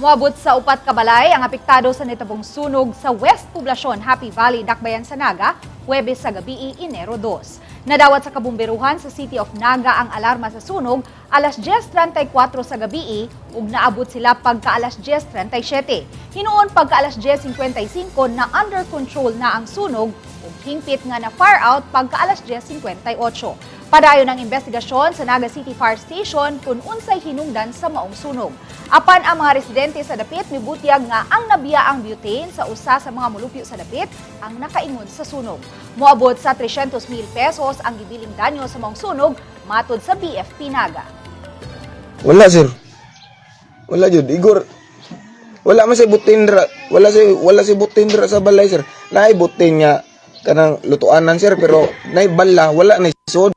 Moabot sa upat ka balay ang apektado sa nahitabong sunog sa West Poblacion, Happy Valley, dakbayan sa Naga, huwebes sa gabii, Enero 2. Nadawat sa kabomberohan sa City of Naga ang alarma sa sunog alas 10:34 sa gabii ug naabot sila pagka alas 10:37. Hinuon pagka alas 10:55 na under control na ang sunog ug hingpit nga na far out pagka alas 10:58. Padayon ang investigasyon sa Naga City Fire Station kung unsay hinungdan sa maong sunog. Apan ang mga residente sa dapit mibutyag nga ang nabiyaang butane sa usa sa mga mulupyo sa dapit ang nakaingon sa sunog. Moabot sa 300,000 pesos ang gibiling danyo sa maong sunog matod sa BFP Naga. Wala sir. Wala jud Igor. Wala man say butindra. Wala si butindra sa balay sir. Naay butin nga kanang lutuanan sir pero naay bala wala na sud.